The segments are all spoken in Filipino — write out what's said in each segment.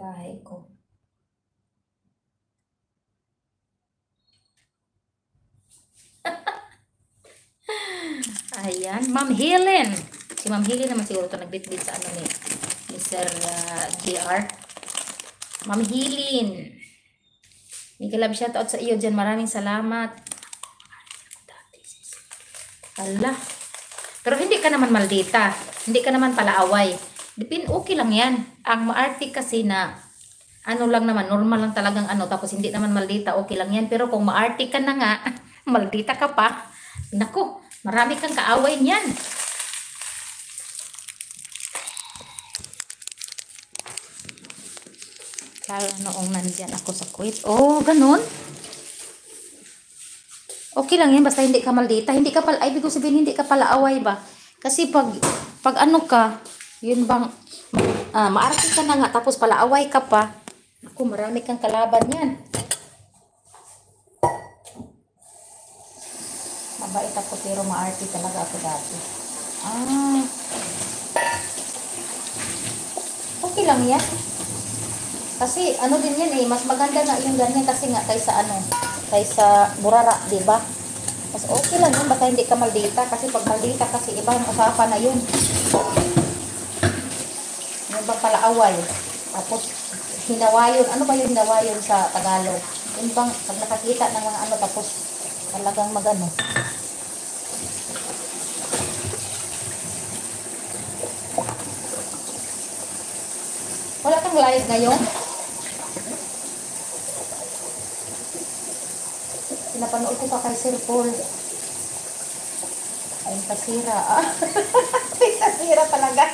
bahay ko. Ayan, Ma'am Helen. Si Ma'am Helen naman siguro ito nagbitbit sa ano ni Sir GR. Ma'am Helen. Miguel love shoutout sa iyo dyan. Maraming salamat. Ala. Pero hindi ka naman maldita. Hindi ka naman palaaway. Okay lang yan. Ang maarte kasi na ano lang naman, normal lang talagang ano, tapos hindi naman maldita, okay lang yan. Pero kung maarte ka na nga, maldita ka pa, naku, marami kang kaaway niyan. Lalo noong nandyan ako sa Kuwait. Oh, ganun. Okay lang yan, basta hindi ka maldita. Hindi ka pala, ay, ibig sabihin, hindi ka pala away ba? Kasi pag ano ka, yun bang, maarte ka na nga, tapos pala away ka pa, ako, marami kang kalaban yan. Mabait ako, pero maarte talaga ako dati. Okay lang yan. Kasi ano din yan eh, mas maganda nga yung ganyan kasi nga kaysa burara, di ba? Mas okay lang yun, basta hindi ka maldita. Kasi pag maldita kasi iba yung usapan na yun. Yung bang pala away. Tapos hinawayon. Ano ba yung hinawayon sa Tagalog? Yung bang pag nakakita ng mga ano tapos talagang magano. Wala kang live ngayon? Pinapanood ko pa kay Sir Paul. Ay, pasira. Pintasira talaga.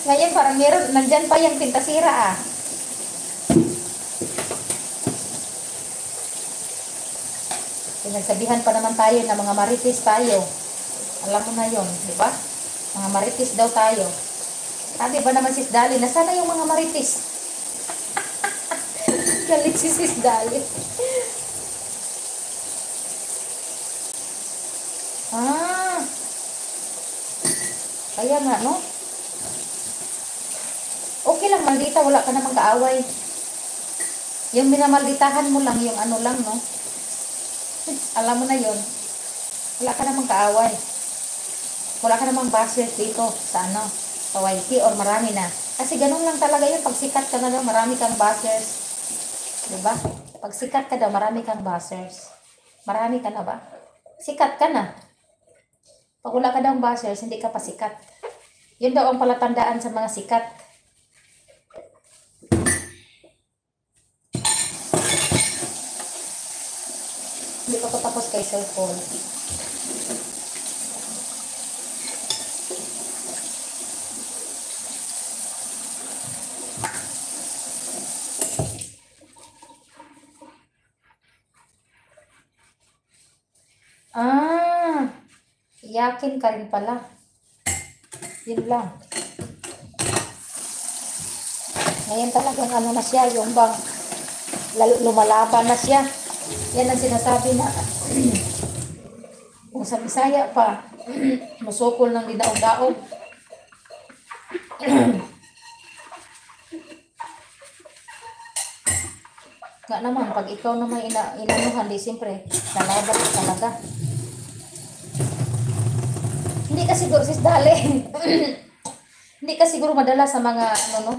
Ngayon parang meron, nandyan pa yung pintasira . Pinagsabihan pa naman tayo na mga marites tayo. Alam mo na yon, di ba? Mga marites daw tayo. Sabi ba naman sis Dali, nasana yung mga marites? Galit si sis Dali. Kaya nga, no? Okay lang, maldita, wala ka namang kaaway. Yung minamalditahan mo lang, yung ano lang, no? Alam mo na yon. Wala ka namang kaaway. Wala ka namang bashers dito sa ano, sa YT or marami na. Kasi ganun lang talaga yun. Pag sikat ka na daw, marami kang bashers. Diba? Pag sikat ka daw, marami kang bashers. Marami ka na ba? Sikat ka na. Pag wala ka daw bashers, hindi ka pa sikat. Yun daw ang palatandaan sa mga sikat. Hindi pa ko tapos kay Sir Paul. Iyakin ka rin pala. Yun lang. Ngayon talagang ano na siya, yung bang lumalaban na siya. Yan ang sinasabi na kung sa Bisaya pa, musukol ng dinaog-daog. Nga naman, pag ikaw naman inanuhan, di siyempre, lalaban ka talaga. Hindi ka siguro, sis Dali, hindi ka siguro madala sa mga, ano no,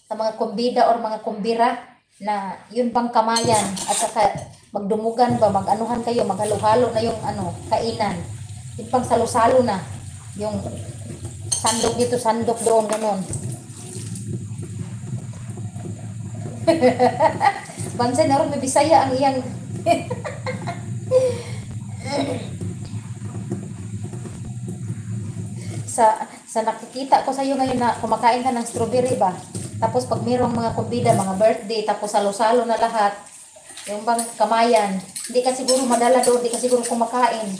sa mga kumbida or mga kumbira na yun bang kamayan at saka magdumugan ba, mag-anuhan kayo, maghalo-halo na yung ano, kainan. Yun pang salo-salo na, yung sandok dito, sandok doon, ganon. Bansay na rin, may Bisaya ang iyang sa nakikita ko sa iyo ngayon na kumakain ka ng strawberry ba? Tapos pag mayroong mga kumbida, mga birthday, tapos salo-salo na lahat, yung bang kamayan, hindi ka siguro madala doon, hindi ka siguro kumakain.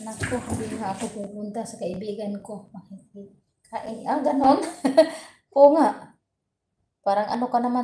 Naku, hindi nga ako pupunta sa kaibigan ko. Makikikain. Ganon. Oo nga. Parang ano ka naman.